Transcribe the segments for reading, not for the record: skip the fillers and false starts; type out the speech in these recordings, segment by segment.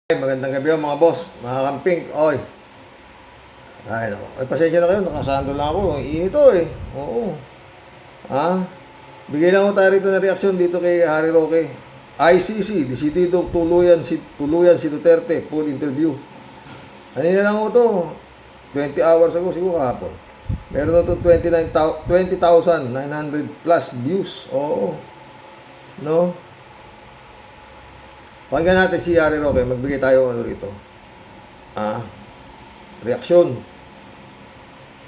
Magandang gabi mga boss, mga kamping. Oy. Ay, nako. Ay, pasensya na kayo, nakasando lang ako. Init to eh. Oo. Ah, bigay lang ko tayo rito na reaksyon dito kay Harry Roque. ICC, desididong tuluyan si Duterte, full interview. Ano na lang ko to? 20 hours ago, siguro kahapon. Meron na to 20,900 plus views. Oo. No? Pakinggan natin si Harry Roque, magbigay tayo rito. Reaksyon.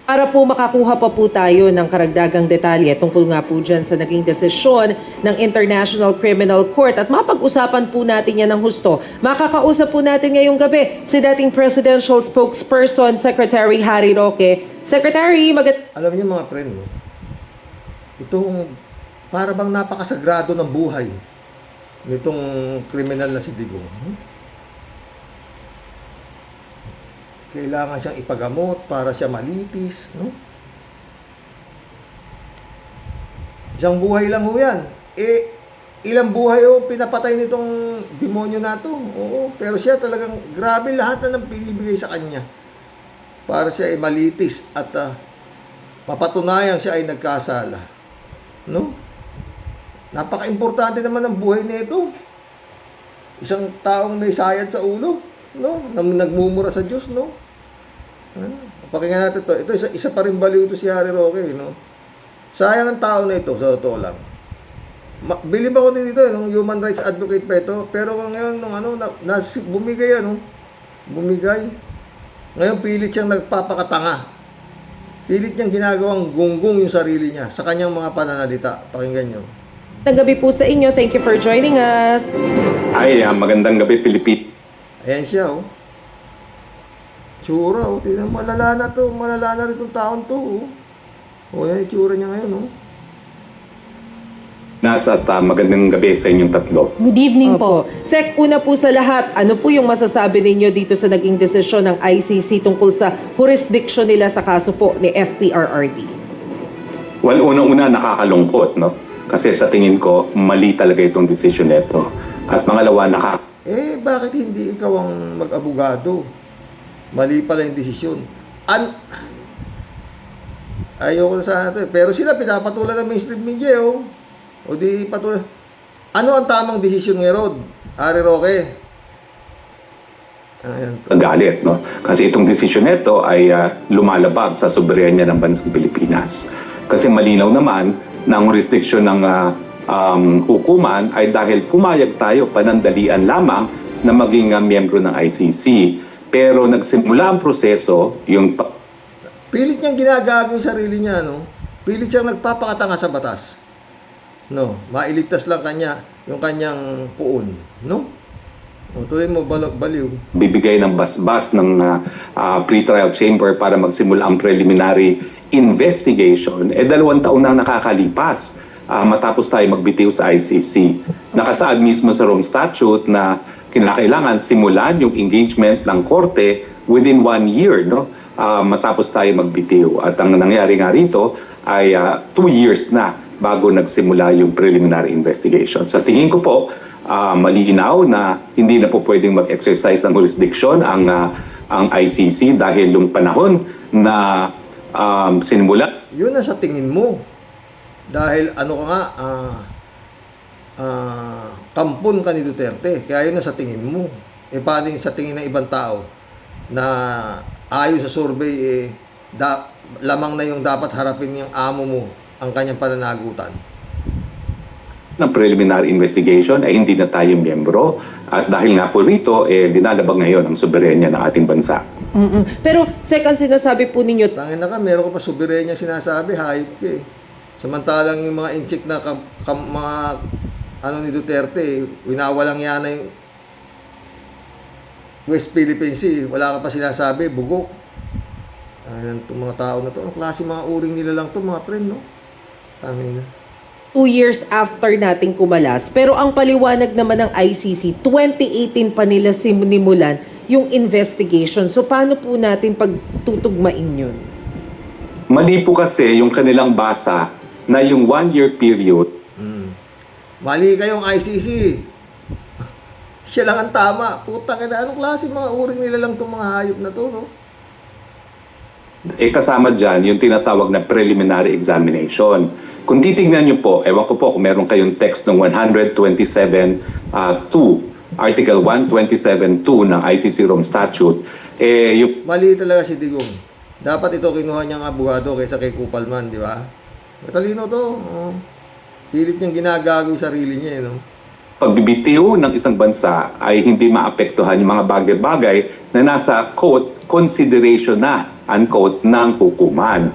Para po makakuha pa po tayo ng karagdagang detalye tungkol nga po dyan sa naging desisyon ng International Criminal Court at mapag-usapan po natin yan ng husto. Makakausap po natin ngayong gabi si dating Presidential Spokesperson Secretary Harry Roque. Secretary, Alam niyo mga friend, no? Itong para bang napakasagrado ng buhay nitong kriminal na si Digong. Kailangan siyang ipagamot para siya malitis, no? Isang buhay lang ho yan. Ilang buhay ho pinapatay nitong demonyo na to. Oo, pero siya talagang grabe lahat na ng pinibigay sa kanya para siya ay malitis at mapatunayan siya ay nagkasala. No? Napaka-importante naman ng buhay nito. Isang taong may sayad sa ulo, no? Nagmumura sa Diyos, no? Pakinggan natin to. Ito isa pa rin baliw to si Harry Roque, no? Sayang ang tao na ito, sa totoo lang. Bilib ako din dito, nung human rights advocate pa ito, pero ngayon nung bumigay bumigay. Ngayon pilit siyang nagpapakatanga. Pilit niyang ginagawang gunggong yung sarili niya sa kanyang mga pananalita. Pakinggan niyo. Magandang gabi po sa inyo. Thank you for joining us. Ay, magandang gabi, Pilipit. Ayan siya, oh. Tsura, oh. Tingnan, malala na to. Malala na rin itong taon to, oh. O, yan yung tsura niya ngayon, oh. At magandang gabi sa inyong tatlo. Good evening po. Sec, una po sa lahat, ano po yung masasabi ninyo dito sa naging desisyon ng ICC tungkol sa jurisdiction nila sa kaso po ni FPRRD? Well, unang-una nakakalungkot, no? Kasi sa tingin ko, mali talaga itong decision nito. At pangalawa, Bakit hindi ikaw ang mag-abogado? Mali pala yung desisyon. Ayoko na sana ito, pero sila pinapatulan ng mainstream media, oh. O di patuloy. Ano ang tamang desisyon ngayon, Harry Roque? galit, no? Kasi itong decision nito ay lumalabag sa soberenya ng bansang Pilipinas. Kasi malinaw naman na ang jurisdiction ng hukuman ay dahil pumayag tayo panandalian lamang na maging miyembro ng ICC. Pero nagsimula ang proseso, Pilit niyang ginagago yung sarili niya, no? Pilit siyang nagpapakatanga sa batas. No, mailigtas lang yung kanyang puon, no? O, tuloy mo, baliw. bibigay ng basbas ng pre-trial chamber para magsimula ang preliminary investigation, 2 taon na nakakalipas matapos tayo magbitiw sa ICC. Nakasaad mismo sa Rome Statute na kinakailangan simulan yung engagement ng korte within 1 year, no? Matapos tayo magbitiw. At ang nangyari nga rito ay 2 years na bago nagsimula yung preliminary investigation. Sa tingin ko po, malinaw na hindi na po pwedeng mag-exercise ng jurisdiction ang ICC dahil yung panahon na sinimula. Yun ang sa tingin mo. Dahil kampon ka ni Duterte. Kaya yun ang sa tingin mo. Paano yung sa tingin ng ibang tao na ayon sa survey, lamang na yung dapat harapin yung amo mo ang kanyang pananagutan. Ng preliminary investigation ay hindi na tayo miyembro at dahil nga po rito linalabag ngayon ang soberenya ng ating bansa. Pero second sinasabi po ninyo, Tangin na ka, meron ka pa soberenya sinasabi, hayop ka eh. Samantalang yung mga incheck na mga ni Duterte, winawalang yan na yung West Philippine Sea, wala ka pa sinasabi, bugok. Itong mga tao na to, anong klase mga uring nila lang to mga friend, no? Tangin na. 2 years after nating kumalas. Pero ang paliwanag naman ng ICC, 2018 pa nila sinimulan yung investigation. So paano po natin pagtutugmain yun? Mali po kasi yung kanilang basa na yung 1 year period. Mali kayong ICC. Siya lang ang tama. Putang ina, anong klase mga uring nila lang itong mga hayop na to, no? Kasama dyan yung tinatawag na preliminary examination. Kung titignan nyo po, ewan ko po kung meron kayong text ng 127.2, Article 127.2 ng ICC Rome Statute, yung Mali talaga si Digong. Dapat ito kinuha niyang abogado kaysa kay Kupalman, di ba? Matalino to. Oh. Pilit niyang ginagago yung sarili niya, no? pagbibitiw ng isang bansa ay hindi maapektuhan yung mga bagay-bagay na nasa, quote, consideration na, unquote, ng hukuman.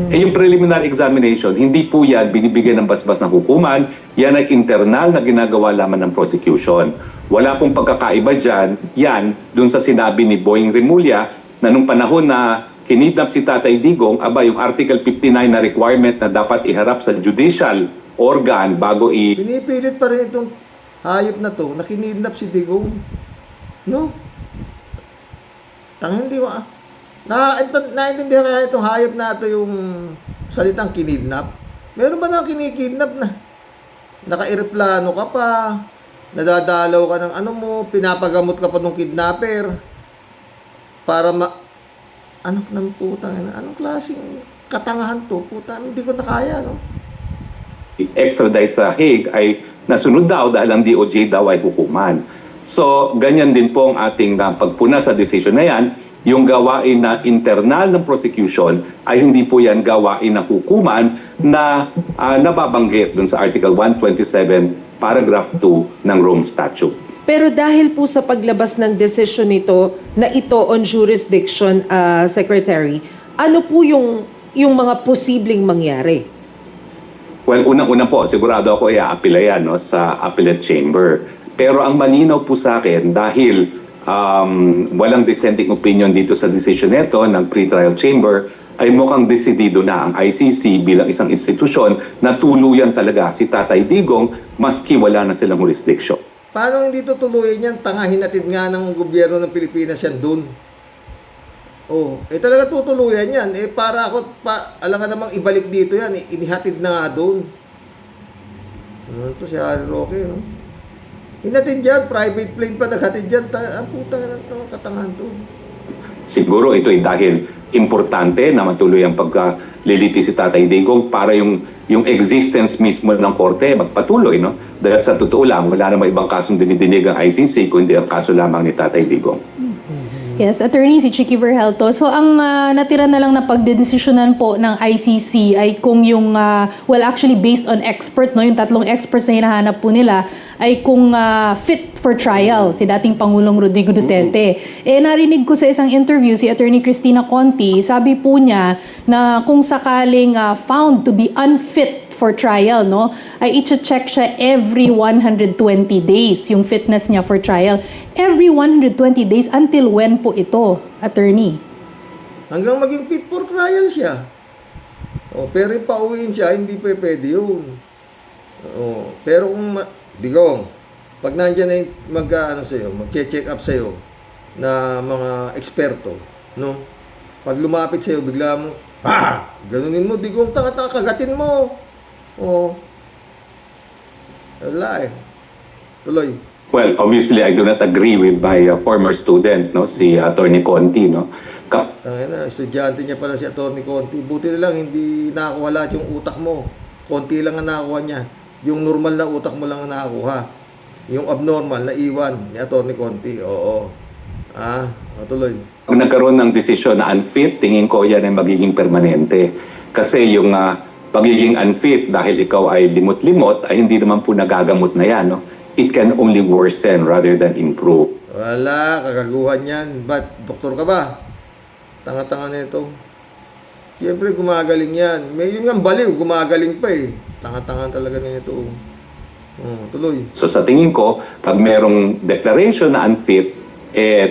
Yung preliminary examination, hindi po yan binibigyan ng basbas ng hukuman, yan ay internal na ginagawa lamang ng prosecution. Wala pong pagkakaiba dyan, yan, dun sa sinabi ni Boying Remulla, na nung panahon na kinidnap si Tatay Digong, yung Article 59 na requirement na dapat iharap sa judicial organ bago Pinipilit pa rin itong hayop na to, na kinidnap si Digong. No? Tangin, di ba? Naintindihan kaya itong hayop na ito yung salitang kinidnap? Meron ba na kinikidnap na? Naka-eroplano ka pa, nadadalaw ka ng ano mo, pinapagamot ka pa ng kidnapper para ano ng putang, anong klaseng katangahan to? Putang, hindi ko na kaya, no? extradite sa Hague ay nasunod daw dahil ang DOJ daw ay hukuman. So, ganyan din po ang ating pagpuna sa decision na yan. Yung gawain na internal ng prosecution ay hindi po yan gawain ng hukuman na nababanggit dun sa Article 127, Paragraph 2 ng Rome Statute. Pero dahil po sa paglabas ng decision nito na ito on jurisdiction, Secretary, ano po yung mga posibleng mangyari? Well, unang-una po, sigurado ako i-appeal yan sa appellate chamber. Pero ang malinaw po sa akin, dahil walang dissenting opinion dito sa decision nito ng pre-trial chamber, ay mukhang desidido na ang ICC bilang isang institusyon na tuluyan talaga si Tatay Digong maski wala na silang jurisdiction. Paano hindi tutuloy yan? Tangahin natin nga ng gobyerno ng Pilipinas yan doon. Oh, talaga tutuluyan yan. Para alam nga namang ibalik dito yan. Inihatid na nga doon. Ano to si Harry Roque, no? Hinatid dyan, private plane pa naghatid dyan. Ang putang ng katangahan to. Siguro ito ay dahil importante na matuloy ang pagkaliliti si Tatay Digong para yung existence mismo ng korte magpatuloy, no? Dahil sa totoo lang, wala namang ibang kasong dinidinig ang ICC kundi ang kaso lamang ni Tatay Digong. Yes, Attorney, si Chicky Verhelto. So, ang natira na lang na pagdedesisyonan po ng ICC ay kung yung, actually based on experts, no, yung tatlong experts na hinahanap po nila, ay kung fit for trial si dating Pangulong Rodrigo Duterte. Narinig ko sa isang interview si Attorney Cristina Conti, sabi po niya na kung sakaling found to be unfit for trial, no, ay i-check siya every 120 days yung fitness niya for trial. Every 120 days until when po ito, Attorney? Hanggang maging fit for trial siya. Pero yung pauwiin siya, hindi pa pwede yun. Pero kung Digong, pag nandiyan na yung mag-check up sa'yo na mga eksperto, no? Pag lumapit sa'yo, bigla mo, ganunin mo, Digong, tanga-tanga, kagatin mo. Wala Tuloy. Well, obviously, I do not agree with my former student, no, si Attorney Conti, no. Estudyante niya pala si Atty. Conti. Buti na lang hindi nakakuha lahat yung utak mo. Konti lang ang nakakuha niya. Yung normal na utak mo lang ang nakakuha. Yung abnormal na iwan ni Atty. Conti. Oo. Tuloy. Pag nagkaroon ng desisyon na unfit, tingin ko yan ay magiging permanente. Kasi yung pagiging unfit dahil ikaw ay limot-limot, ay hindi naman po nagagamot na yan, no? It can only worsen rather than improve. Wala, kagaguhan yan. Ba't, doktor ka ba? Tanga-tanga na ito. Siyempre, gumagaling yan. May yun nga baliw, gumagaling pa eh. Tanga-tanga talaga na ito. Tuloy. So sa tingin ko, pag merong declaration na unfit,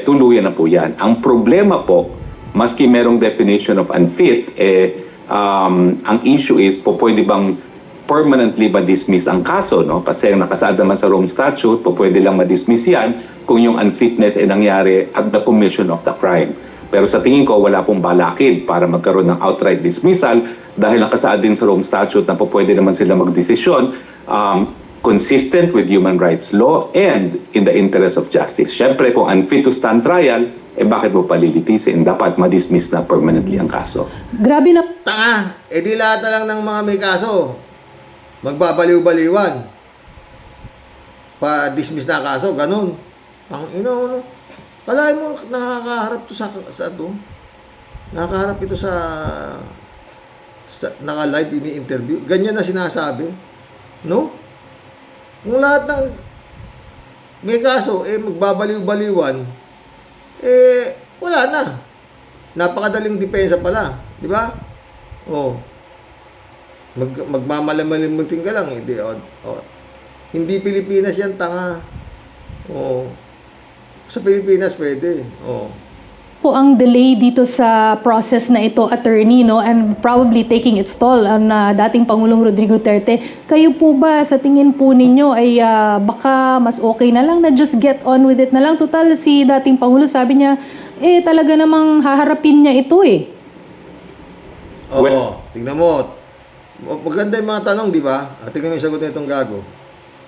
tuluyan na po yan. Ang problema po, maski merong definition of unfit, ang issue is, pwede bang permanently ma-dismiss ang kaso, no? Kasi ang nakasaad naman sa Rome Statute, pwede lang ma-dismiss yan kung yung unfitness ay nangyari at the commission of the crime. Pero sa tingin ko, wala pong balakid para magkaroon ng outright dismissal dahil nakasaad din sa Rome Statute na pwede naman sila magdesisyon consistent with human rights law and in the interest of justice. Siyempre, kung unfit to stand trial, bakit mo palilitisin? Dapat ma-dismiss na permanently ang kaso. Grabe na Tanga! Di lahat na lang ng mga may kaso magbabaliw-baliwan. Pa-dismiss na kaso, ganun. Ang ino, kalahin mo, nakakaharap to sa to. Nakakaharap ito sa naka-live, ini-interview. Ganyan na sinasabi. No? Kung lahat ng may kaso, magbabaliw-baliwan, wala na. Napakadaling depensa pala. Di ba? Oh. Magmamalimutin ka lang. Hindi Pilipinas yan, tanga. Oh. Sa Pilipinas, pwede. Oh. po ang delay dito sa process na ito, attorney, no, and probably taking its toll ang dating Pangulong Rodrigo Duterte. Kayo po ba sa tingin po ninyo ay baka mas okay na lang na just get on with it na lang? Total, si dating Pangulo sabi niya, talaga namang haharapin niya ito Oo, tingnan mo. Maganda yung mga tanong, di ba? Tingnan mo yung sagot na itong gago.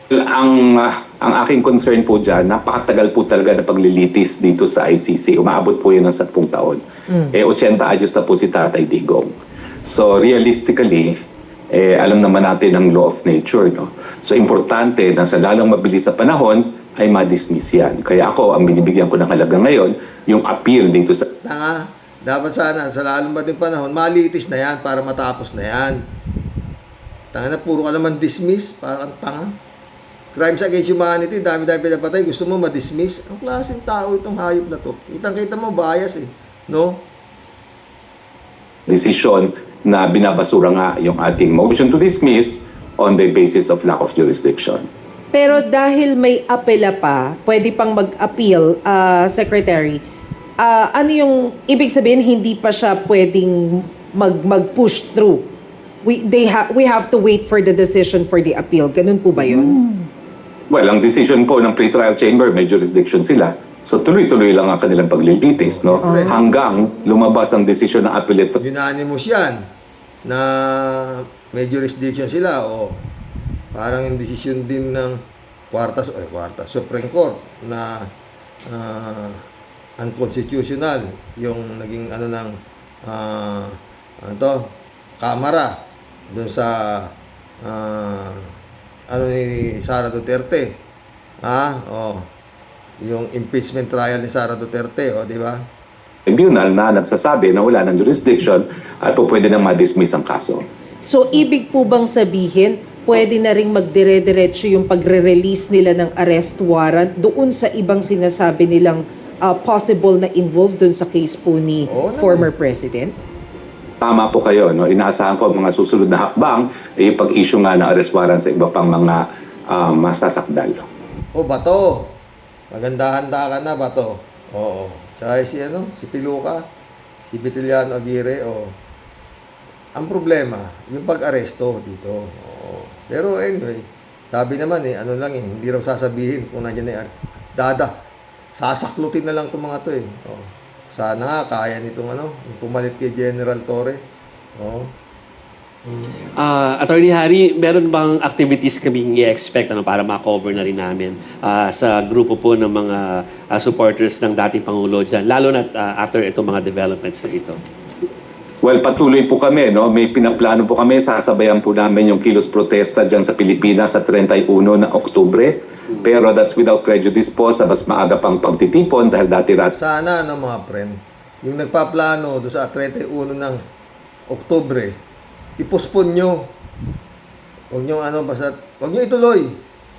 Ang aking concern po dyan, napakatagal po talaga na paglilitis dito sa ICC. Umaabot po yun ng 10 taon. 80 anyos na po si Tatay Digong. So realistically, alam naman natin ang law of nature. No? So importante na sa lalong mabilis sa panahon ay ma-dismiss yan. Kaya ako, ang binibigyan ko ng halaga ngayon, yung appeal dito sa... Tanga, dapat sana sa lalong bating panahon, malitis na yan para matapos na yan. Tanga na, puro ka naman dismiss, para kang tanga. Crimes against humanity, dami-dami pinapatay, gusto mo ma-dismiss. Ang klaseng tao itong hayop na to. Kitang-kita mo, bias no? Desisyon na binabasura nga yung ating motion to dismiss on the basis of lack of jurisdiction. Pero dahil may apela pa, pwede pang mag-appeal, Secretary, ano yung ibig sabihin, hindi pa siya pwedeng mag-push through? We have to wait for the decision for the appeal. Ganun po ba yun? Well, ang decision po ng pre-trial chamber, may jurisdiction sila. So tuloy-tuloy lang ang kanilang paglilitis, no? Hanggang lumabas ang desisyon ng appellate. Unanimous yan na may jurisdiction sila o parang yung desisyon din ng Supreme Court na unconstitutional yung naging Kamara doon sa ni Sara Duterte. Yung impeachment trial ni Sara Duterte, di ba? Tribunal na nagsasabi na wala ng jurisdiction at po pwede nang ma-dismiss ang kaso. So, ibig po bang sabihin, pwede na ring magdire-diretso yung pagre-release nila ng arrest warrant doon sa ibang sinasabi nilang possible na involved doon sa case po ni former president? Tama po kayo, no? Inaasahan ko ang mga susunod na hakbang ay yung pag-issue nga ng arrest warrant sa iba pang mga masasakdal. Bato. Maganda-handa ka na, Bato. Oo. Tsaka si Piluka, si Vitiliano Aguirre, ang problema, yung pag-aresto dito. Pero anyway, sabi naman hindi raw sasabihin kung nandiyan sasaklutin na lang itong mga to Sana nga kaya nitong yung pumalit kay General Torre. Attorney Harry, meron bang activities kaming i-expect para ma-cover na rin namin sa grupo po ng mga supporters ng dating Pangulo dyan, lalo na after itong mga developments na ito? Well, patuloy po kami, no? May pinaplano po kami, sasabayan po namin yung kilos protesta dyan sa Pilipinas sa 31 na Oktubre. Pero that's without prejudice po sa mas maaga pang pagtitipon dahil dati Sana, mga friend, yung nagpaplano doon sa 31 ng Oktubre, ipospon nyo. Huwag nyo huwag nyo ituloy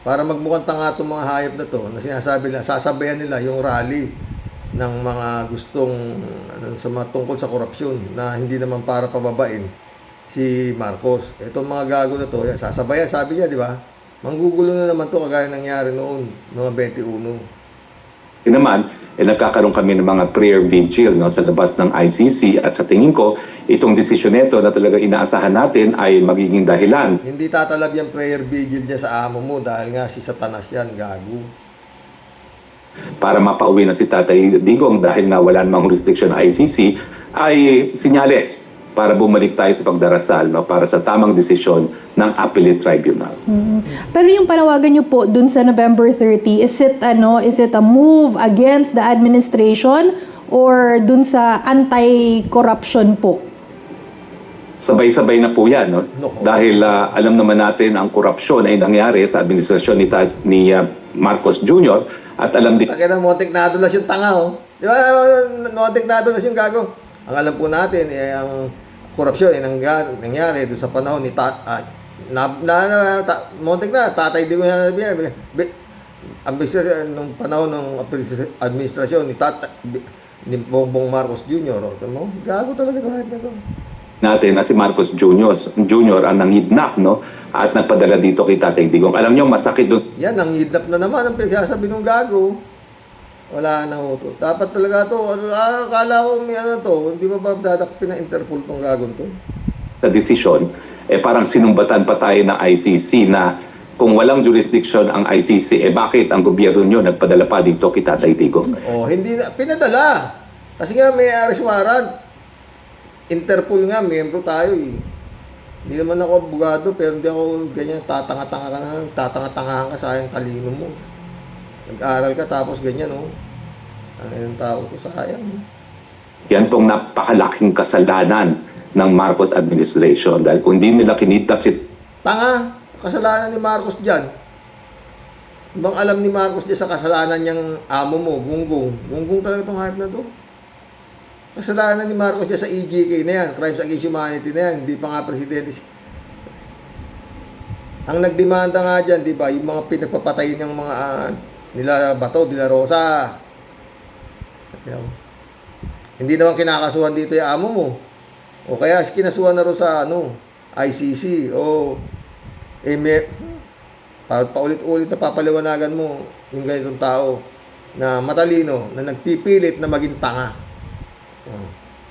para magmukhang tanga itong mga hayop na to na sinasabi nila, sasabayan nila yung rally ng mga gustong sa mga tungkol sa korupsyon na hindi naman para pababain si Marcos. Itong mga gago na to, sasabayan, sabi niya, di ba? Manggugulo na naman to kagaya nangyari noon, mga 21. naman, nagkakaroon kami ng mga prayer vigil sa labas ng ICC at sa tingin ko, itong desisyon nito na talaga inaasahan natin ay magiging dahilan. Hindi tatalab yung prayer vigil niya sa amo mo dahil nga si Satanas yan, gago. Para mapauwi na si Tatay Digong dahil nga wala namang jurisdiction ng ICC, ay sinyales para bumalik tayo sa pagdarasal, no, para sa tamang desisyon ng Appellate Tribunal. Pero yung panawagan niyo po dun sa November 30, is it a move against the administration or dun sa anti-corruption po? Sabay-sabay na po yan, no? Nako. Dahil alam naman natin ang korupsyon ay nangyari sa administrasyon ni Marcos Jr. at alam din Kaya na montek na nadulas yung tanga, oh. Di ba? Montek na nadulas yung gago. Ang alam po natin, ang korupsyon ay nangyari doon sa panahon ni montek na, tatay di ko na sabihin. Nung panahon ng administrasyon ni Bongbong Marcos Jr. Oh, gago talaga ito na to. natin na si Marcos Jr. ang nanghidnap, no? At nagpadala dito kay Tatay Digong. Alam niyo, masakit doon Yan, nanghidnap na naman ang pagsasabi ng gago. Wala na ho to. Dapat talaga to. Akala ko may to. Hindi ba dadakpin ng Interpol tong gagon to? sa desisyon, parang sinumbatan pa tayo ng ICC na kung walang jurisdiction ang ICC, bakit ang gobyerno nyo nagpadala pa dito kay Tatay Digong? Hindi na. Pinadala. Kasi nga may arrest warrant. Interpol nga, miyembro tayo eh. Hindi naman ako abogado, pero hindi ako ganyan, tatanga-tanga ka na, tatanga-tangahan ka, sayang talino mo. Nag-aral ka, tapos ganyan, oh. Ang ilang tao to, sayang. Yan pong napakalaking kasalanan ng Marcos administration dahil kung hindi nila kinidnap si Tanga, kasalanan ni Marcos dyan. Bang alam ni Marcos dyan sa kasalanan niyang amo mo, Gunggong. Gunggong talaga itong hype na to. Kasalanan ni Marcos dyan sa EJK na yan, Crimes Against Humanity na yan, hindi pa nga presidente. Ang nagdemanda nga dyan, di ba, yung mga pinagpapatay ng mga nila Bato, de la Rosa. Hindi naman kinakasuhan dito yung amo mo. O kaya kinasuhan na rin sa ICC. O paulit-ulit na papaliwanagan mo yung ganitong tao na matalino, na nagpipilit na maging tanga.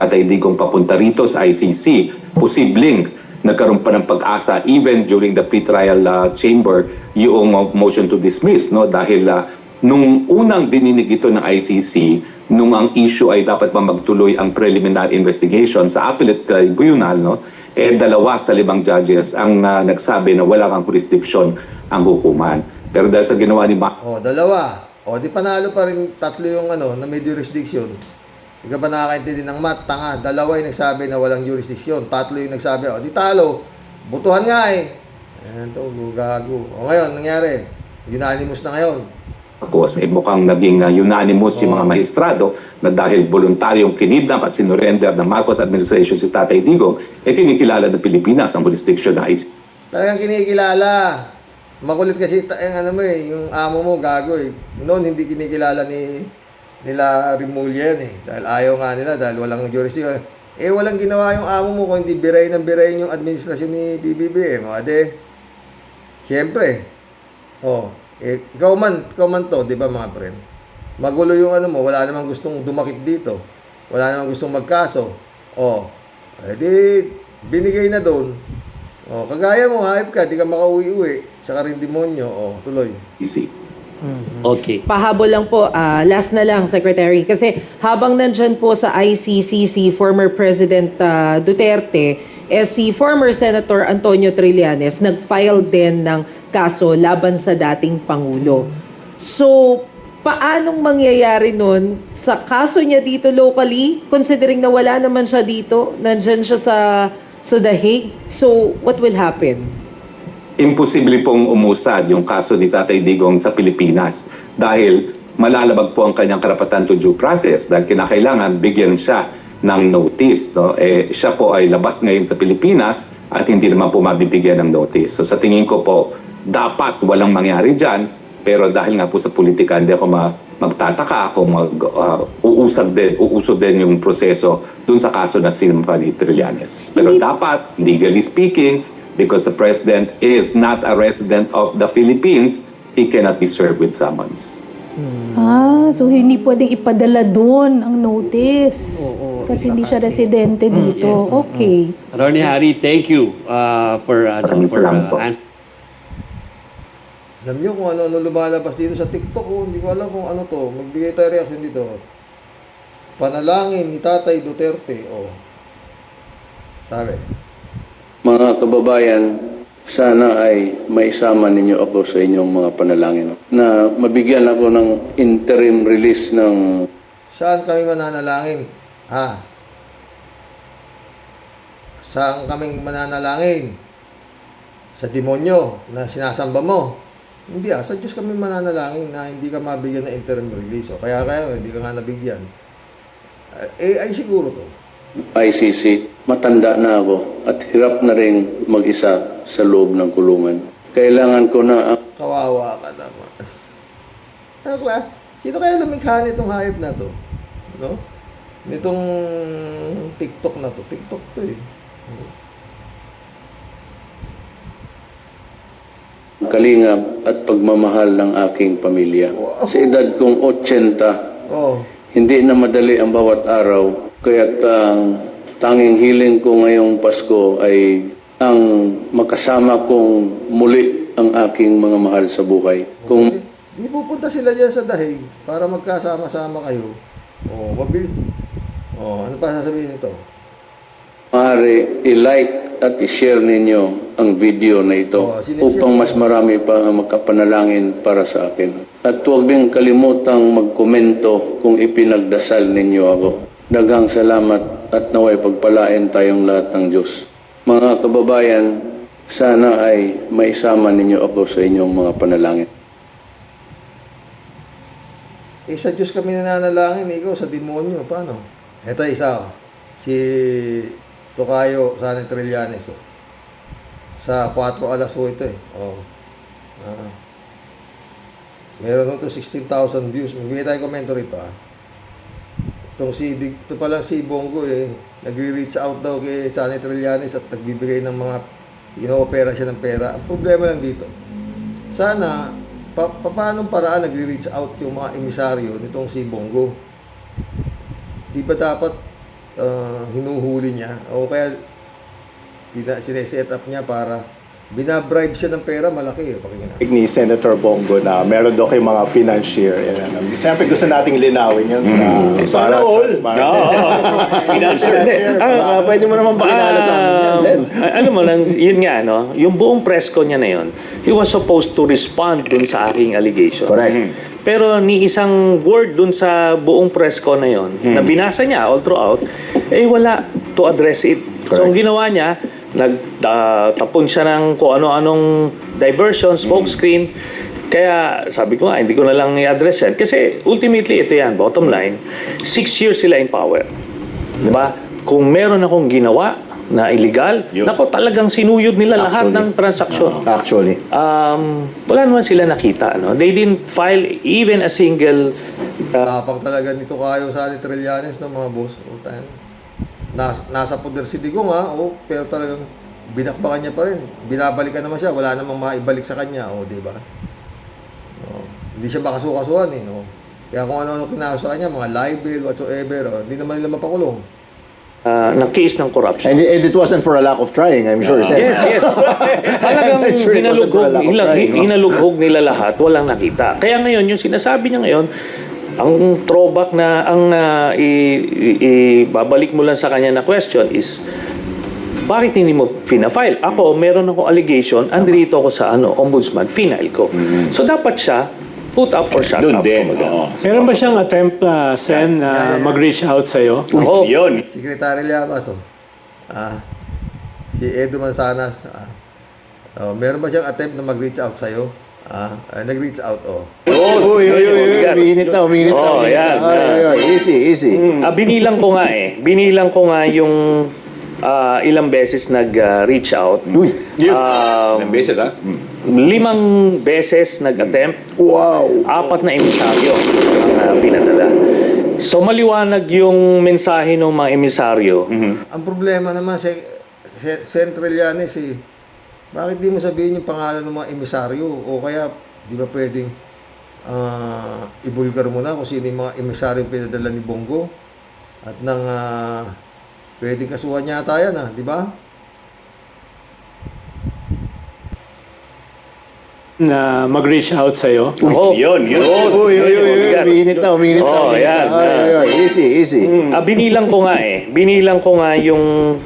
Tatay Digong papunta rito sa ICC, posibleng nagkaroon pa ng pag-asa even during the pretrial chamber yung motion to dismiss, no? Dahil nung unang dininig ito ng ICC, nung ang issue ay dapat pa magtuloy ang preliminary investigation sa Appellate Tribunal, no? Dalawa sa 5 judges ang nagsabi na wala kang jurisdiction ang hukuman. Pero dahil sa ginawa ni Dalawa. Di panalo pa rin 3 yung na may jurisdiction. Di ka ba nakakaintindi ng mat? Tanga. 2 yung nagsabi na walang jurisdiction. 3 yung nagsabi, di talo. Butuhan nga eh. Ayan to, gago. Ngayon, nangyari. Unanimous na ngayon. Marcos, mukhang naging unanimous yung mga maestrado na dahil voluntaryong kinidnap at sinurrender ng Marcos administration si Tatay Digong, kinikilala ng Pilipinas ang jurisdiction na ICC. Talagang kinikilala. Makulit kasi yung amo mo, gago eh. Noon, hindi kinikilala nila Remulla yan eh. Dahil ayaw nga nila, dahil walang jurisdiction. Walang ginawa yung amo mo kung hindi birayin ng birayin yung administrasyon ni PBBM. Siyempre. Ikaw man to, di ba mga friend? Magulo yung mo, wala namang gustong dumakit dito. Wala namang gustong magkaso. Binigay na doon. Kagaya mo, hype ka, di ka makauwi-uwi. Saka rin demonyo, tuloy. Okay. Pahabol lang po, last na lang, Secretary. Kasi habang nandyan po sa ICC si former President Duterte, si former Senator Antonio Trillanes nag-file din ng kaso laban sa dating Pangulo. So, paanong mangyayari nun sa kaso niya dito locally, considering na wala naman siya dito, nandyan siya sa The Hague? So, what will happen? Imposible pong umusad yung kaso ni Tatay Digong sa Pilipinas dahil malalabag po ang kanyang karapatan to due process dahil kinakailangan bigyan siya ng notice. No? Siya po ay labas ngayon sa Pilipinas at hindi naman po mabibigyan ng notice. So sa tingin ko po, dapat walang mangyari dyan, pero dahil nga po sa politika, hindi ako magtataka kung uusog din yung proseso dun sa kaso na sinumpa ni Trillanes. Pero dapat, legally speaking, because the president is not a resident of the Philippines, he cannot be served with summons. So hindi pwedeng ipadala doon ang notice. Kasi hindi siya residente dito. Yes. Okay. Attorney Harry, thank you for Salamat po. answering. Alam nyo kung ano lumalabas dito sa TikTok, hindi ko alam kung ano to. Magbigay tayo reaction dito. Panalangin ni Tatay Duterte, Sabi. Mga kababayan, sana ay maisama ninyo ako sa inyong mga panalangin na mabigyan ako ng interim release ng Saan kami mananalangin? Saan kami mananalangin? Sa demonyo na sinasamba mo? Hindi sa Diyos kami mananalangin na hindi ka mabigyan ng interim release. O kaya hindi ka nga nabigyan. Ay siguro to. ICC. Matanda na ako at hirap na rin mag-isa sa loob ng kulungan. Kailangan ko na ang Kawawa ka naman. Sino kaya lumikha nitong hayop na to? No? Nitong TikTok na to. TikTok to eh. kalingap at pagmamahal ng aking pamilya. Wow. Sa edad kong 80, Oh. hindi na madali ang bawat araw. Kaya't ang tanging hiling ko ngayong Pasko ay ang makasama kong muli ang aking mga mahal sa buhay. Kung Di pupunta sila dyan sa dahig para magkasama-sama kayo. Oh, mabili. Oh, ano pa sasabihin nito? maaari, i-like at i-share ninyo ang video na ito Oh, sinishare upang ko. mas marami pa ang magkapanalangin para sa akin. At huwag din kalimutang magkomento kung ipinagdasal ninyo ako. Daghang salamat at naway pagpalain tayong lahat ng Diyos. Mga kababayan, sana ay maisama ninyo ako sa inyong mga panalangin. Sa Diyos kami nananalangin, ikaw sa demonyo. Paano? Ito isa, si Tocayo San Trillanes. Sa 4 alas ito eh. Oh. Meron ito 16,000 views. Magbigay tayong komento rito ito palang si Bongo nagre-reach out daw kay San Trillanes at nagbibigay ng mga ino-opera siya ng pera. Ang problema lang dito, sana paanong paraan nagre-reach out yung mga emisaryo nitong si Bongo? Di ba dapat hinuhuli niya o kaya sineset up niya para binabribe siya ng pera malaki pakinggan natin. Ni Senator Bongo na meron daw kay mga financier. Siyempre gusto nating linawin yun. Sana all. Pwede mo naman pakilala sa amin yan, Sen. Alam mo lang, yun nga, no? Yung buong press ko niya na yun, he was supposed to respond dun sa aking allegation. Correct. Pero ni isang word dun sa buong press ko na yun, na binasa niya all throughout, wala to address it. So, ang ginawa niya, nagtapon siya ng kung ano-anong diversion, smokescreen. Kaya sabi ko nga, hindi ko na lang i-address yan. Kasi ultimately, ito yan, bottom line, 6 years sila in power. Diba? Kung meron akong ginawa na illegal, nako talagang sinuyod nila lahat ng transaksyon. Actually. Wala naman sila nakita. No? They didn't file even a single... Tapang talaga nito kayo sa Trillanes ng mga boss. Nasa poder si Digong pero talagang binakbakan niya pa rin. Binabalikan naman siya, wala namang maibalik sa kanya, di ba? Hindi siya makasukasuhan Kaya kung ano-ano kinaso sa kanya, mga libel, whatsoever, hindi naman nila mapakulong. ng case ng corruption. And it wasn't for a lack of trying, I'm sure. Yes. Talagang I'm sure it wasn't for a lack of trying, no? hinalughog nila lahat, walang nakita. Kaya ngayon, yung sinasabi niya ngayon, ang throwback na babalik mo lang sa kanya na question is, bakit hindi mo fina-file? Ako, meron akong allegation, andito ako sa ombudsman, final ko. So dapat siya put up or shut Doon up. din. Meron ba siyang attempt, Sen, na mag-reach out sa'yo? Oo. Yun. Secretary Llamas, si Edo Manzanas, meron ba siyang attempt na mag-reach out sa'yo? Nag-reach out, Uy, uminit na. Oh, yan. Easy. Binilang ko nga yung ilang beses nag-reach out. Uy. Ilang beses, 5 beses nag-attempt. Wow. 4 na emisaryo ang pinadala. So maliwanag yung mensahe ng mga emisaryo. Ang problema naman sa Central Llanes bakit di mo sabihin yung pangalan ng mga emisaryo o kaya di ba pwedeng ibulgar mo na kung sino yung mga emisaryo pinadala ni Bongo at nang pwedeng kasuhan yata yan di ba? Na mag-reach out sa'yo? Oo. Yun. Uy, uminit na. Oh, yan. Easy. Binilang ko nga yung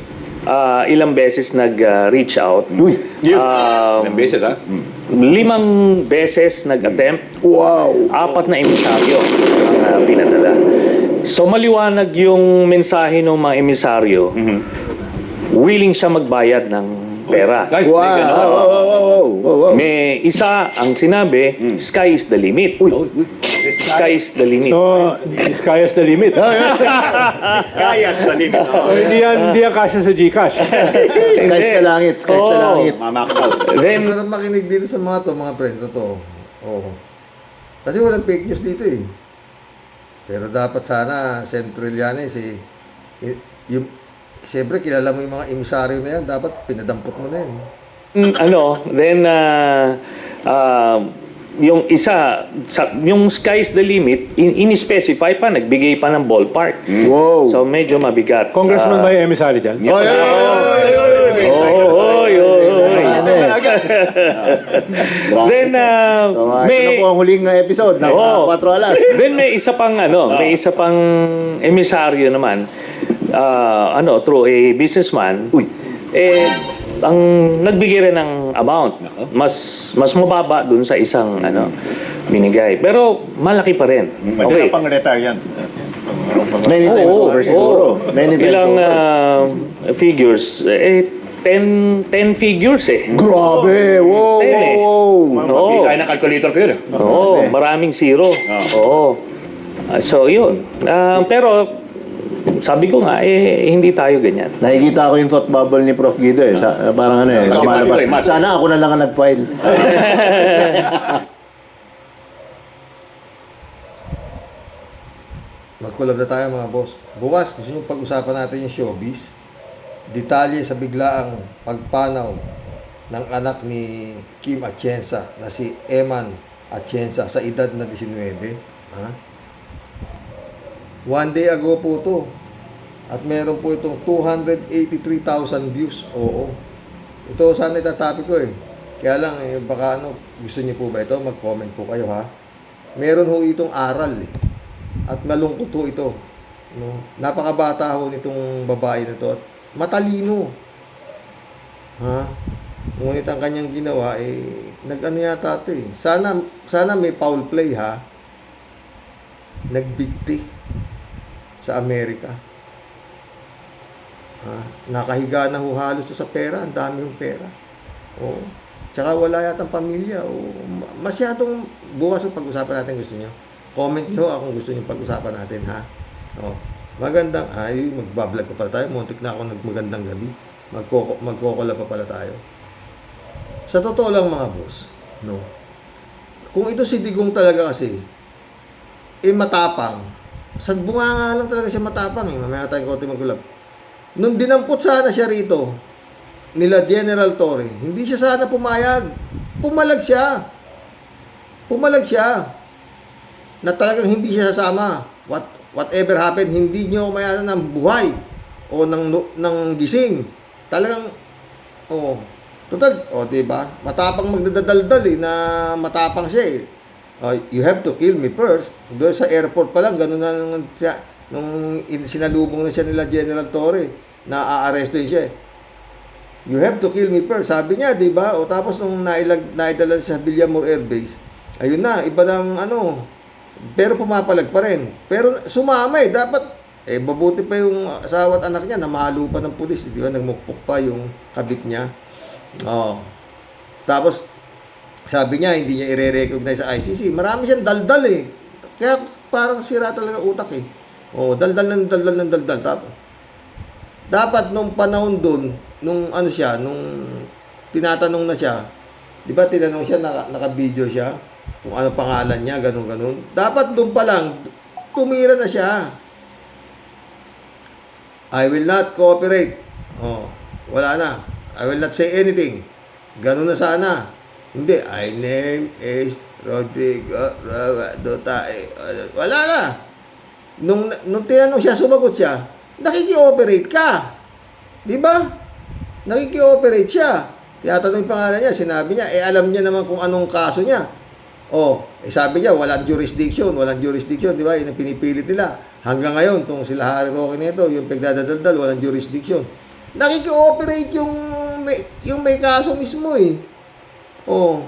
ilang beses nag-reach out. Ilang beses, ha? 5 beses nag-attempt. Wow! 4 na emisaryo ang pinadala. So maliwanag yung mensahe ng mga emisaryo. Willing siya magbayad ng pera. Ay, Wow! may ganon. Wow! May isa ang sinabi, sky is the limit. Sky is the limit. So, sky is the limit. Kaya sa limit. So, hindi yan kasya sa Gcash. Skies na langit, skies na langit. Mamak out. Then, Masarap makinig dito sa mga friend, totoo. Oo. Kasi walang fake news dito eh. Pero dapat sana, Centralianes siyempre kilala mo yung mga emisaryo na yan, dapat pinadampot mo na yan. yung isa, yung sky is the limit, in-specify pa, nagbigay pa ng ballpark. Wow! So, medyo mabigat. Congressman ba yung emissary dyan? Oy! Then, So, ito na po ang huling episode ng 4 alas. Then may isa pang may isa pang emisaryo naman through a businessman. Ang nagbigay rin ng amount mas mababa dun sa isang binigay. Pero malaki pa rin. Okay. Pang retirees. Many times over siguro. Many times Ilang over. figures 10 figures eh. Grabe! Wow! Wow! Oo. Kaya ng calculator ko yun. Oo, maraming zero. Oo. So, yun. Pero, sabi ko nga, hindi tayo ganyan. Nakikita ko yung thought bubble ni Prof. Guido eh. Parang Kasi lumalabas. Matt. Sana ako na lang ang nag-file. Mag-collab na tayo mga boss. Bukas, gusto nyo pag-usapan natin yung showbiz. Detalye sa biglaang pagpanaw ng anak ni Kim Atienza na si Eman Atienza sa edad na 19. Ha? One day ago po to. At meron po itong 283,000 views. Oo. Ito sana itatapi ko eh. Kaya lang baka gusto niyo po ba ito? Mag-comment po kayo ha. Meron ho itong aral eh. At malungkot ho ito. No? Napakabata ho nitong babae na to. At matalino. Ha? Ngunit ang kanyang ginawa nag-ano yata ito eh. Sana may foul play ha. Nagbigti sa Amerika. Nakahiga na ho halos sa pera. Ang dami yung pera. Oo. Tsaka wala yatang pamilya. Oo. Masyadong bukas yung pag-usapan natin gusto nyo. Comment nyo kung gusto nyo pag-usapan natin ha. Oo. Magandang, magbablog pa pala tayo. Muntik na ako nagmagandang gabi. Magkokola pa pala tayo. Sa totoo lang mga boss, no? Kung ito si Digong talaga kasi, matapang. Sa bunganga lang talaga siya matapang eh. Mamaya tayong konti magkulab. Nung dinampot sana siya rito, nila General Torre, hindi siya sana pumayag. Pumalag siya. Na talagang hindi siya sasama. Whatever happened, hindi nyo mayanan ng buhay o ng gising. Talagang, total, diba? Matapang magdadaldal na matapang siya eh. You have to kill me first. Doon sa airport pa lang, ganun na siya. Nung sinalubong na siya nila General Torre, na aarestuin siya eh. You have to kill me first. Sabi niya, di ba? O tapos nung naidala sa Villamor Air Base, ayun na, iba ng pero pumapalag pa rin. Pero sumama dapat, mabuti pa yung asawa at anak niya, namalo pa ng pulis, di ba? Nagmukpok pa yung kabit niya. Tapos, sabi niya, hindi niya i-recognize sa ICC. Marami siyang daldal eh. Kaya parang sira talaga utak eh. Daldal. Tapos, dapat nung panahon doon, nung tinatanong na siya, di ba tinanong siya, naka-video siya, kung ano pangalan niya, ganun. Dapat doon pa lang, tumira na siya. I will not cooperate. Wala na. I will not say anything. Ganun na sana. Hindi, I name is Rodrigo Dotae. Wala na. Nung tinanong siya, sumagot siya, nakiki-operate ka. Di ba? Nakiki-operate siya. Tinatanong yung pangalan niya, sinabi niya, alam niya naman kung anong kaso niya. Sabi niya, walang jurisdiction, di ba? Yun ang pinipilit nila. Hanggang ngayon, kung sila Harry Roque nito, yung pagdadadaldal, walang jurisdiction. Nakiki-operate yung may kaso mismo eh. Oh.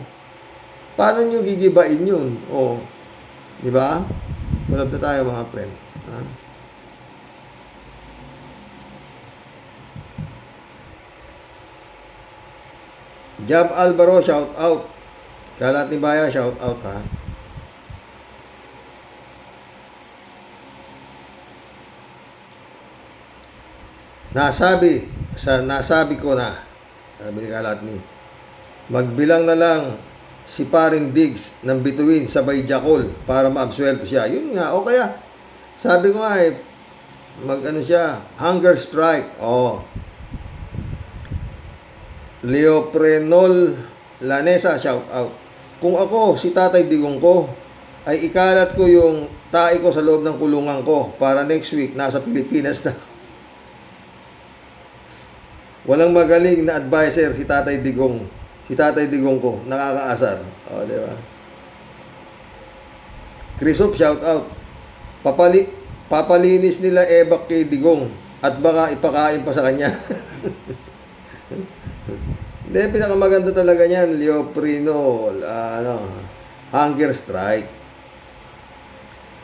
Paano nyo gigibain yun? Oh. Di ba? Kulab na tayo mga friend. Ha? Jab Alvaro, shout out. Kalat ni Baya, shout out ha. Nasabi ko na, sabi ni Kalat ni, magbilang na lang si Parin Diggs ng bituin sabay Jakol para maabswelto siya. Yun nga, o kaya, sabi ko nga eh, hunger strike. Oh. Leoprenol Lanesa, shout out. Kung ako, si Tatay Digong ko, ay ikalat ko yung tae ko sa loob ng kulungan ko para next week nasa Pilipinas na. Walang magaling na advisor si Tatay Digong. Si Tatay Digong ko, nakakaasar. O, di ba? Chrisop, shout out. Papalinis nila ebak kay Digong at baka ipakain pa sa kanya. Hindi, pinakamaganda talaga niyan, Leoprinol, hunger strike.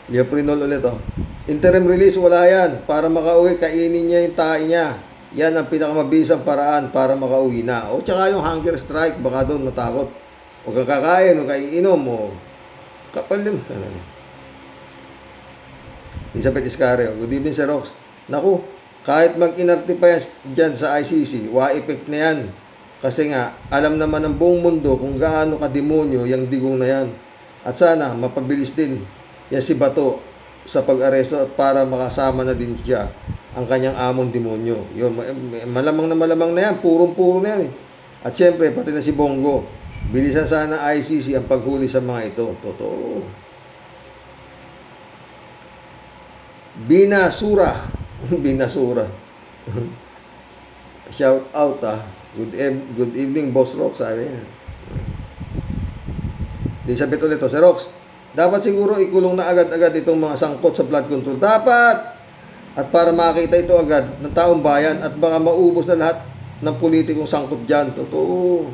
Leoprinol ulit, oh. Interim release, wala yan. Para makauwi, kainin niya yung tae niya. Yan ang pinakamabisang paraan para makauwi na. O, tsaka yung hunger strike, baka doon matakot. Huwag kang kakain, huwag kang iinom, o. Kapal din. Elizabeth Iscario, good evening, Sir Rox. Naku, kahit mag-inarte pa yan dyan sa ICC, wa-effect na yan. Kasi nga, alam naman ng buong mundo kung gaano ka-demonyo yung Digong na yan. At sana, mapabilis din yan si Bato sa pag-aresto at para makasama na din siya ang kanyang among demonyo. Yun, malamang na yan, purong-puro na yan eh. At syempre, pati na si Bongo, bilisan sana ICC ang paghuli sa mga ito. Totoo. Binasura. Binasura. Shout out Good evening, Boss Rox. Sabi niya. Elizabeth ulit, Sir Rox, dapat siguro ikulong na agad-agad itong mga sangkot sa flood control. Dapat! At para makita ito agad ng taong bayan at baka maubos na lahat ng politikong sangkot dyan. Totoo.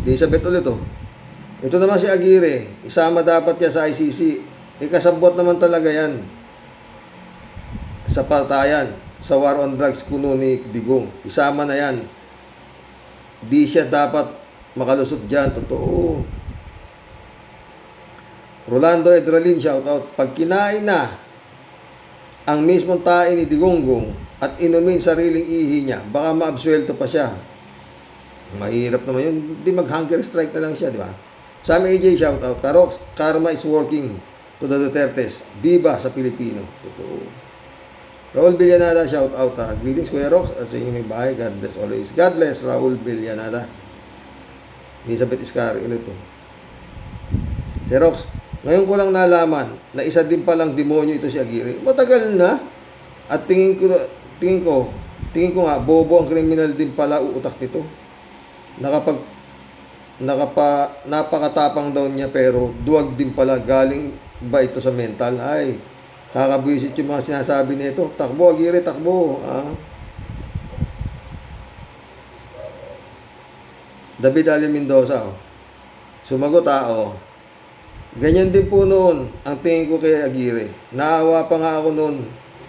Elizabeth ulit, Ito naman si Aguirre. Isama dapat yan sa ICC. Kasabot naman talaga yan sa patayan. Sa war on drugs kuno ni Digong. Isama na yan. Di siya dapat makalusot dyan. Totoo. Rolando Edralin, shout out. Pag kinain na ang mismong tae ni Digonggong at inumin sariling ihi niya, baka maabswelto pa siya. Mahirap naman yun. Di mag-hunger strike na lang siya, di ba? Sammy AJ, shout out. Karox, karma is working to the Dutertes. Viva sa Pilipino. Totoo. Raul Villanada, shout out. Greetings, Kuya Rox, at sa inyong may bahay. God bless always. God bless, Raul Villanada. Elizabeth Iscari, ulit po. Si Rox, ngayon ko lang nalaman na isa din palang demonyo ito si Aguirre. Matagal na. At tingin ko nga, bobo ang kriminal din pala uutak nito. Napakatapang daw niya pero duwag din pala. Galing ba ito sa mental? Ay, kakabwisit yung mga sinasabi nito. Takbo, Aguirre, takbo. David Ali Mendoza, sumagot ganyan din po noon ang tingin ko kay Aguirre. Naawa pa nga ako noon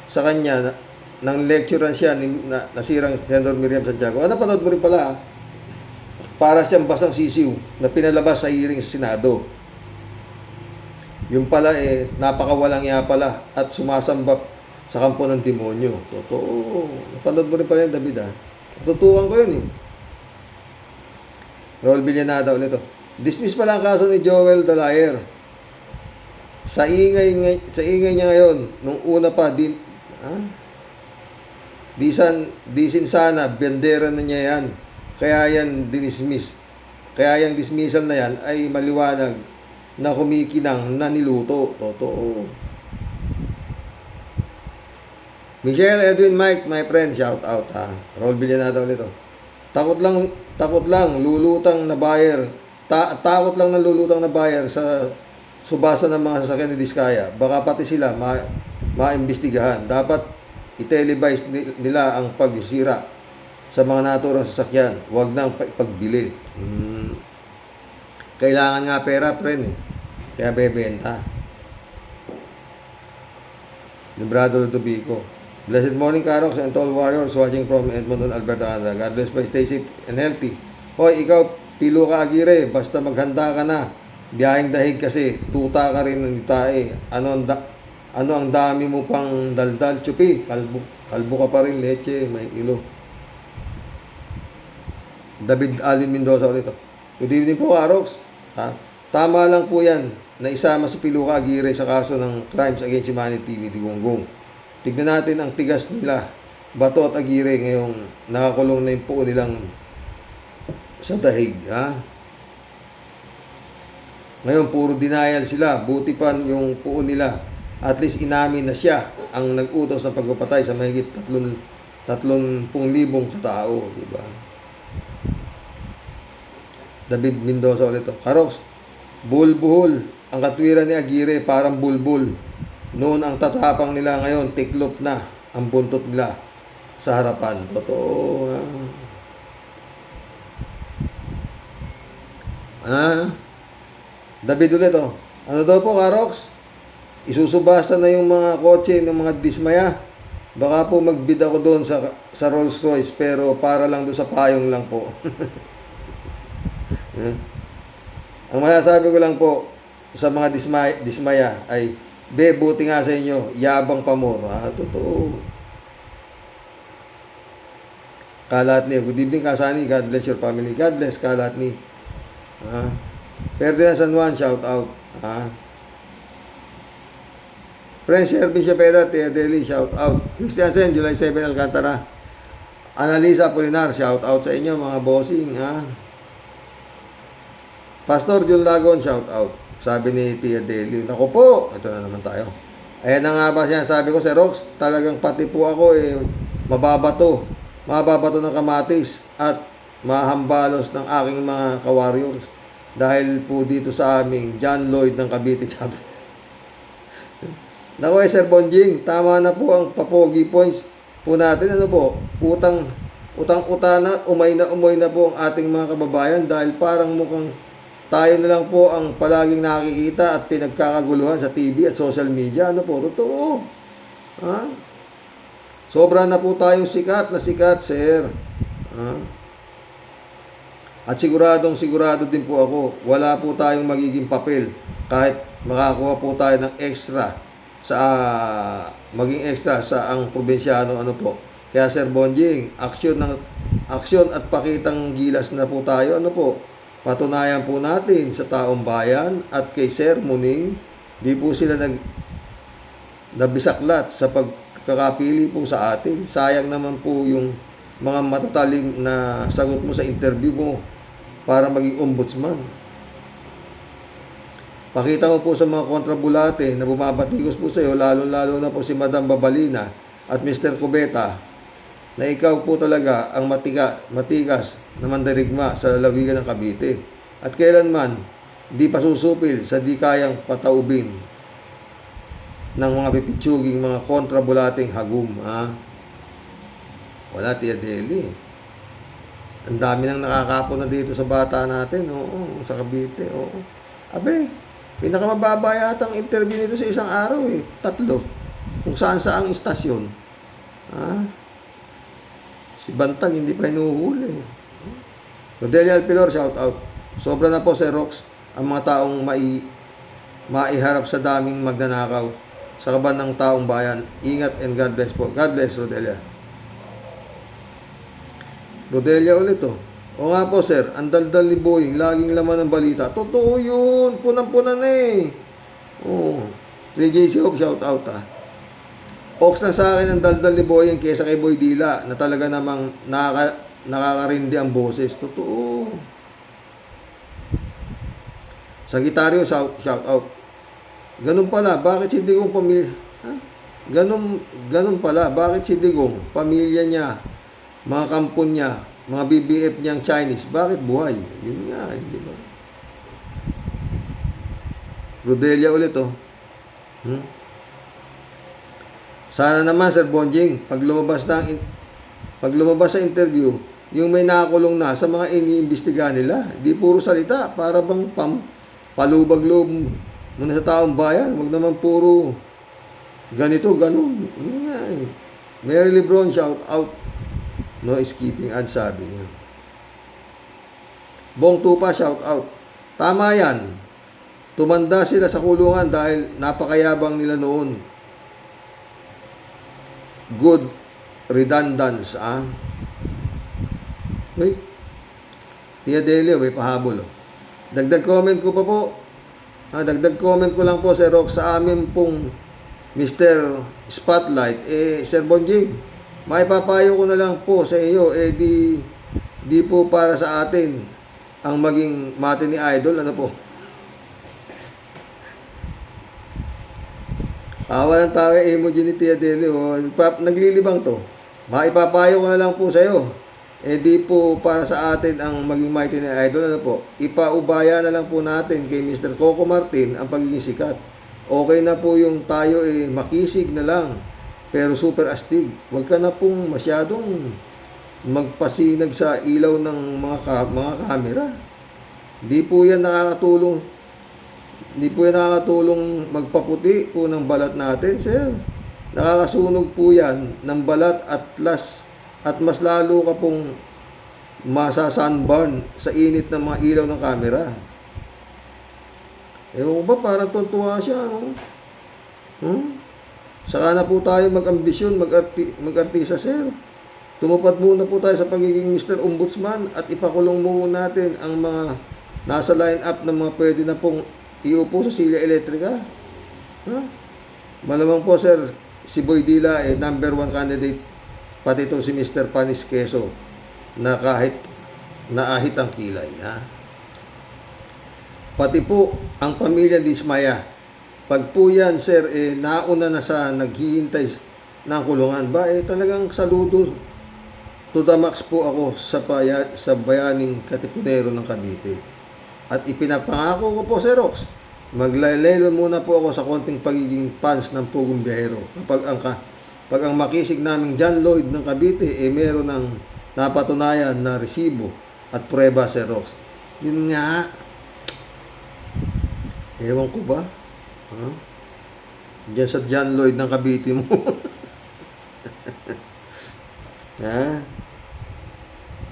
sa kanya nang lecturean siya ni nasirang Senator Miriam Santiago. Napanood mo rin pala para siyang basang sisiw na pinalabas sa hearing sa Senado. Yung pala napakawalang iya pala at sumasamba sa kampo ng demonyo. Totoo. Napanood mo rin pala yan, David Tutukan ko yun Raul Villanada ulit Dismiss pala ang kaso ni Joel Dalayer. Sa ingay niya ngayon, nung una pa din, disin sana, bendera na niya yan. Kaya yan dinismiss. Kaya yung dismissal na yan ay maliwanag na kumikinang na niluto. Totoo. Michelle Edwin Mike, my friend, shout out Raul Villanada ulit Takot lang lulutang na buyer. Takot lang na lulutang na buyer sa subasa ng mga sasakyan ni Diskaya. Baka pati sila maimbestigahan. Dapat i-televise nila ang pagsisira sa mga naturang sasakyan. Huwag nang ipagbili. Kailangan nga pera, friend eh. Kaya bebenta. Librado Ludovico. Blessed morning, Karox and all warriors watching from Edmonton, Alberta, Canada. God bless po. Stay safe and healthy. Hoy, ikaw, Pilo ka Aguirre. Basta maghanda ka na. Biyaheng dahig kasi. Tuta ka rin ng itae. Ano ang dami mo pang daldal? Chupi, kalbo ka pa rin. Leche, may ilo. David Alvin Mendoza ulit. Good evening po, Karox. Tama lang po yan na isama si Piluca Aguirre sa kaso ng Crimes Against Humanity ni Digongong. Tignan natin ang tigas nila, Bato at Aguirre, ngayong nakakulong na yung puo nilang sa dahig. Ngayon, puro denial sila. Buti pa yung puo nila. At least inamin na siya ang nag-utos ng pagpapatay sa mahigit 30,000 katao. Diba? David Mendoza ulit. Karox, bulbuhol. Ang katwiran ni Aguirre parang bulbul. Noon ang tatapang nila, ngayon tiklop na ang buntot nila sa harapan. Totoo. David ulit. Ano daw po, Karox? Isusubasa na yung mga kotse ng mga dismaya. Baka po magbid ako doon sa Rolls Royce, pero para lang doon sa payong lang po. Ang masasabi ko lang po sa mga dismaya ay, buti nga sa inyo, yabang pa mo. Totoo. Kalatni, good evening Kasani, God bless your family. God bless Kalatni. Ferdinand San Juan, shout out. Friends, Sherby Shapeda, Tia Deli, shout out. Christian Sen, July 7, Alcantara. Annalisa Polinar, shout out sa inyo mga bossing. Pastor Jun Lagon, shout out. Sabi ni Tia Deli, naku po, ito na naman tayo. Ayan na nga ba siya, sabi ko sa Rox, talagang pati po ako mababato ng kamatis at mahambalos ng aking mga kawarriors dahil po dito sa aming John Lloyd ng Cavite chapter. Naku Sir Bonjing, tama na po ang papogi points po natin. Ano po, utang-utana, umay na po ang ating mga kababayan dahil parang mukhang tayo na lang po ang palaging nakikita at pinagkakaguluhan sa TV at social media. Ano po? Totoo. Sobra na po tayong sikat, sir. At sigurado din po ako, wala po tayong magiging papel kahit makakuha po tayo ng extra maging extra sa ang probinsyano. Ano po? Kaya Sir Bonjing, aksyon at pakitang gilas na po tayo. Ano po? Patunayan po natin sa taong bayan at kay Sir Muning, di po sila nabisaklat sa pagkakapili po sa atin. Sayang naman po yung mga matatalim na sagot mo sa interview mo para maging ombudsman. Pakita mo po sa mga kontrabulate na bumabatikos po sa iyo, lalo-lalo na po si Madam Babalina at Mr. Cubeta, na ikaw po talaga ang matigas na mandarigma sa lalawigan ng Cavite. At kailanman, di pa susupil sa di kayang pataubin ng mga pipitsuging mga kontrabulating hagum. Wala, Tia Deli. Ang dami nang nakakapo na dito sa bata natin. Oo, sa Cavite. Oo. Abe, pinakamababa yata ang interview nito sa isang araw 3. Kung saan-saang istasyon. Si Bantag hindi pa hinuhuli. Rodelia Alpilor, shout out. Sobra na po Sir Rox ang mga taong maiharap sa daming magnanakaw sa kaban ng taong bayan. Ingat and God bless po. God bless, Rodelia. Rodelia ulit O nga po sir, ang daldal ni Boying, laging laman ng balita. Totoo yun, punang-puna na Oh, 3JC Hope, shout out Ox na sa akin ang daldal ni Boying kaysa kay Boy Dila na talaga namang nakakarindi ang boses. Totoo. Sagittario, shout out. Ganun pala, bakit si Digong Ganun pala, bakit si Digong, pamilya niya, mga kampon niya, mga BBF niyang Chinese, bakit buhay? Yun nga, di ba? Rodelia ulit Sana naman, Sir Bonjing, pag lumabas sa interview, yung may nakakulong na sa mga iniimbestigahan nila. Di puro salita, para bang palubag-loob muna sa taong bayan. Huwag naman puro ganito, ganun. Yun nga eh. Mary Lebron, shout out. No skipping ad, sabi niya. Bong Tupa, shout out. Tama yan. Tumanda sila sa kulungan dahil napakayabang nila noon. Good redundance, ah. Uy, Tia Delia, may pahabol. Oh. Dagdag comment ko pa po. Dagdag comment ko lang po, Sir Rox, sa amin pong Mr. Spotlight. Sir Bonjing, maipapayo ko na lang po sa iyo, di po para sa atin ang maging mati ni Idol. Ano po? Tawa ng tawa emoji ni Tia Delia. Oh. Naglilibang to. Maipapayo ko na lang po sa iyo. Di po para sa atin ang maging mighty ni Idol. Ano po? Ipaubaya na lang po natin kay Mr. Coco Martin ang pagiging sikat. Okay na po yung tayo makisig na lang. Pero super astig. Huwag ka na pong masyadong magpasinag sa ilaw ng mga kamera. Di po yan nakakatulong. Di po yan nakakatulong magpaputi po ng balat natin, sir. Nakakasunog po yan ng balat at mas lalo ka pong masasunburn sa init ng mga ilaw ng kamera. Ewan ko ba, parang tuntua siya, no? Saka na po tayo mag-ambisyon, mag-artista, sir. Tumupad muna po tayo sa pagiging Mr. Ombudsman at ipakulong muna natin ang mga nasa line-up ng mga pwede na pong iupo sa silya elektrika. Malamang po, sir, si Boy Dila number 1 candidate. Pati ito si Mr. Panis Quezon na kahit naahit ang kilay. Pati po ang pamilya Dismaya. Pag po yan, sir, nauna na sa naghihintay ng kulungan. Talagang saludo to the max po ako sa bayaning Katipunero ng Cavite. At ipinapangako ko po, Sir Rox, maglalelo muna po ako sa konting pagiging fans ng Pugong Biyahero. Pag ang makisig naming John Lloyd ng Cavite, meron ng napatunayan na resibo at prueba, Sir Rox. Yun nga. Ewan ko ba? Diyan sa John Lloyd ng Cavite mo.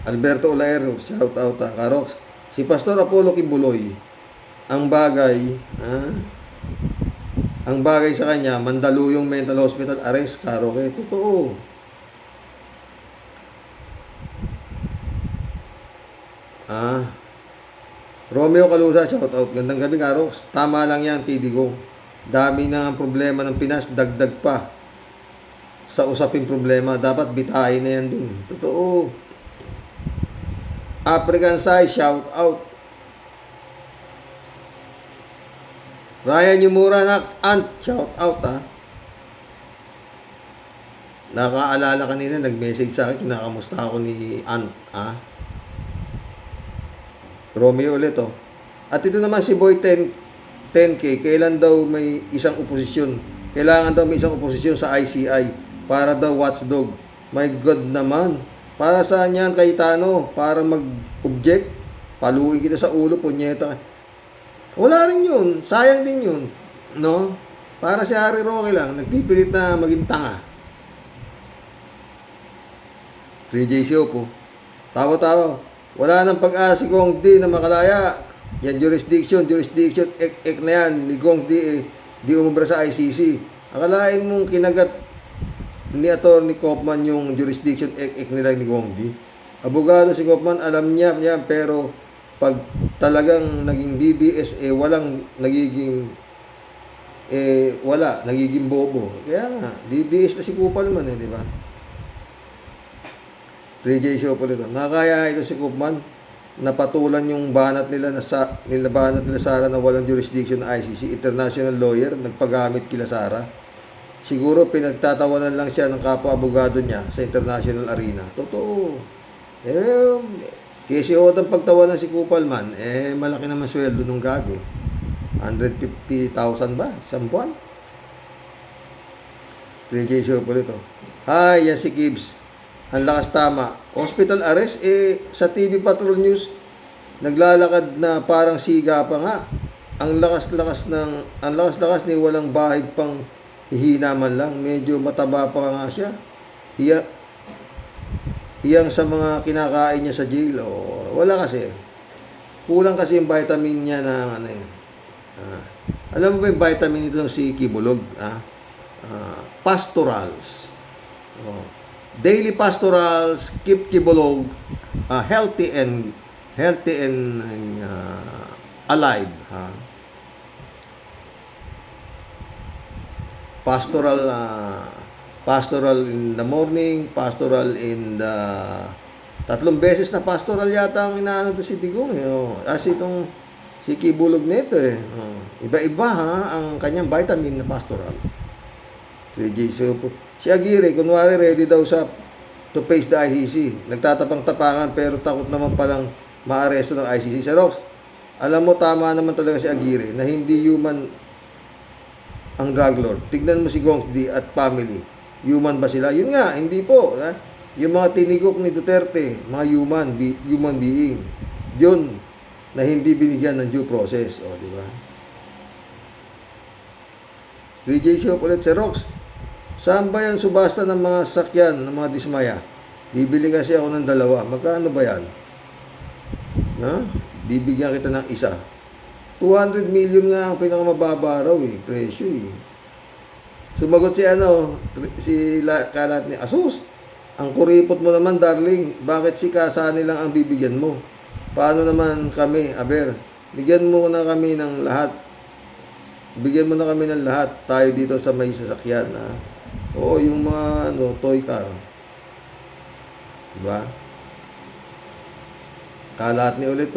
Alberto Olaero, shout out Karox. Si Pastor Apollo Kibuloy, ang bagay sa kanya, Mandaluyong Mental Hospital arrest, Karoke. Totoo. Romeo Calusa, shout out. Gandang gabi, Karox. Tama lang yan, Tidigong. Dami na ang problema ng Pinas, dagdag pa sa usaping problema. Dapat bitahin na yan dun. Totoo. African Sai, shout out. Ryan Yumura, Ant, shout out Nakaalala kanina, nag-message sa akin, kinakamusta ako ni Ant, Romeo ulit, At ito naman si Boy 10K, kailan daw may isang oposisyon? Kailangan daw may isang oposisyon sa ICI para daw watchdog. My God naman. Para saan yan, Cayetano? Para mag-object? Paluin kita sa ulo, punyeta. Wala rin yun. Sayang din yun. No? Para si Harry Roque lang. Nagpipilit na maging tanga. 3J Siopo. Tawa-tawa. Wala nang pag-asa si Gong D na makalaya. Yan jurisdiction, ek na yan. Ni Gong D, di umubra sa ICC. Akalain mong kinagat ni Atty. Kaufman yung jurisdiction ek nila ni Gong D. Abogado si Kaufman, alam niya yan, pero pag talagang naging DDS, walang nagiging nagiging bobo. Kaya nga, DDS na si Kupalman, di ba? 3J show po nito. Nakakaya ito si Kupman, napatulan yung banat nila Sara na walang jurisdiction ng ICC, international lawyer, nagpagamit kila Sara. Siguro pinagtatawanan lang siya ng kapwa-abogado niya sa international arena. Totoo. Kasi ang pagtawanan si Kupalman, malaki naman sweldo nung gago. 150,000 ba? Isang buwan? 3J show po nito. Hi, yan si Gibbs. Ang lakas tama. Hospital arrest, sa TV Patrol News, naglalakad na parang siga pa nga. Ang lakas-lakas ni walang bahid pang hihina man lang. Medyo mataba pa nga siya. Hiyang sa mga kinakain niya sa jail. Wala kasi. Kulang kasi yung vitamin niya na ano eh. Alam mo ba yung vitamin nito si Kibulog? Pastorals. Daily pastorals, keep Kibulog healthy and alive. Pastoral in the morning, pastoral in the... 3 beses na pastoral yata ang inaano to si Digong. Itong si Kibulog nito eh. Iba-iba ang kanyang vitamin na pastoral. Si Aguirre, kunwari ready daw to face the ICC. Nagtatapang-tapangan pero takot naman palang maaresto ng ICC. Sir Rox, alam mo tama naman talaga si Aguirre na hindi human ang drug lord. Tignan mo si Gongs D at family. Human ba sila? Yun nga, hindi po. Yung mga tinigok ni Duterte, mga human being. Yun na hindi binigyan ng due process. Di ba? 3J show ulit si Rox. Saan ba yan subasta ng mga sakyan, ng mga dismaya? Bibili kasi ako ng 2. Magkano ba yan? Bibigyan kita ng 1. 200 million nga ang pinakamababa raw presyo Sumagot si kalat ni Asus. Ang kuripot mo naman, darling. Bakit si Kasani lang ang bibigyan mo? Paano naman kami, Aber? Bigyan mo na kami ng lahat. Bigyan mo na kami ng lahat. Tayo dito sa may sasakyan, Oo, yung mga toy car. Diba? Kalat ni ulit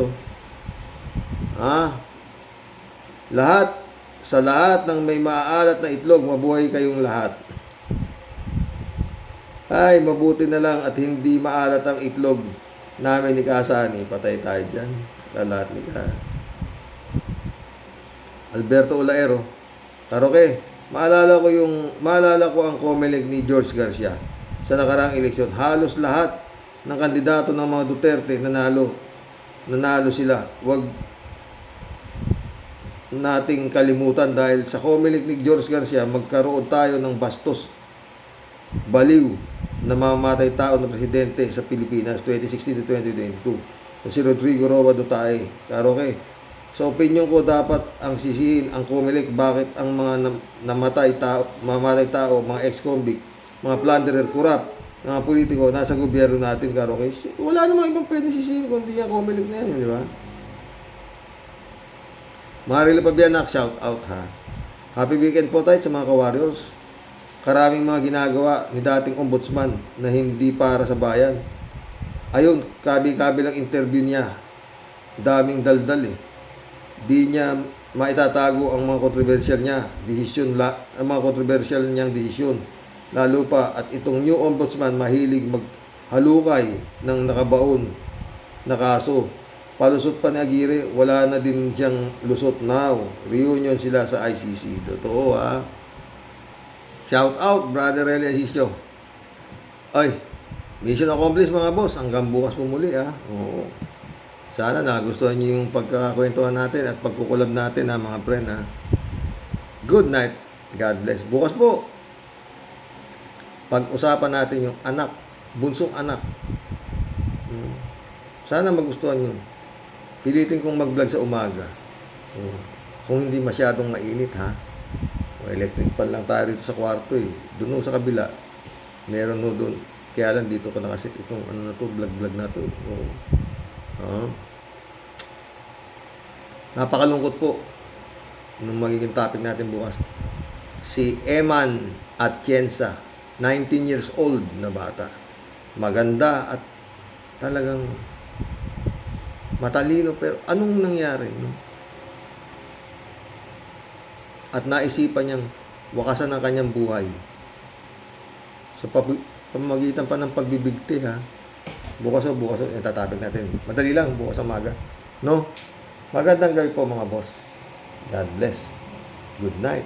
sa lahat ng may maaalat na itlog, mabuhay kayong lahat. Ay, mabuti na lang at hindi maalat ang itlog namin ni Kasani. Patay tayo dyan. Kalat ni Alberto Olaero. Karoke, maalala ko ang Comelec ni George Garcia sa nakaraang eleksyon. Halos lahat ng kandidato ng mga Duterte nanalo sila. Huwag nating kalimutan dahil sa Comelec ni George Garcia, magkaroon tayo ng bastos, baliw na mamamatay tao ng presidente sa Pilipinas 2016 to 2022. Si Rodrigo Roa Duterte. Karoke, sa opinion ko dapat ang sisihin ang Comelec bakit ang mga mamatay tao, mga ex-convict, mga plunderer, corrupt, mga politiko nasa gobyerno natin. Karoke, wala namang ibang pwede sisihin kundi ang Comelec na yan, di ba? Marila Pabianak, shout out Happy weekend po tayo sa mga ka-warriors. Karaming mga ginagawa ni dating ombudsman na hindi para sa bayan. Ayun, kabi-kabi lang interview niya. Daming daldal Di niya maitatago ang mga kontrobersyal niyang desisyon. Lalo pa at itong new ombudsman mahilig maghalukay ng nakabaon na kaso. Palusot pa ni Aguirre, wala na din siyang lusot now. Reunion sila sa ICC. Totoo Shout out, Brother Eli Asisio. Ay, mission accomplished mga boss. Hanggang bukas po muli Oo. Sana nagustuhan niyo yung pagkakakwentuhan natin at pagkukulab natin mga friend Good night. God bless. Bukas po, pag-usapan natin yung anak, bunsong anak. Sana magustuhan niyo. Pilitin kong mag-vlog sa umaga. Kung hindi masyadong mainit electric pan lang tayo dito sa kwarto Doon sa kabila. Meron doon. Kaya lang dito ko nakasit itong vlog na to Napakalungkot po nung magiging topic natin bukas. Si Eman Atienza, 19 years old na bata. Maganda at talagang matalino, pero anong nangyari? At naisipan niyang wakasan ang kanyang buhay sa pamamagitan pa ng pagbibigti bukas tatapik natin. Madali lang, bukas ang maga. Magandang gabi po mga boss. God bless. Good night.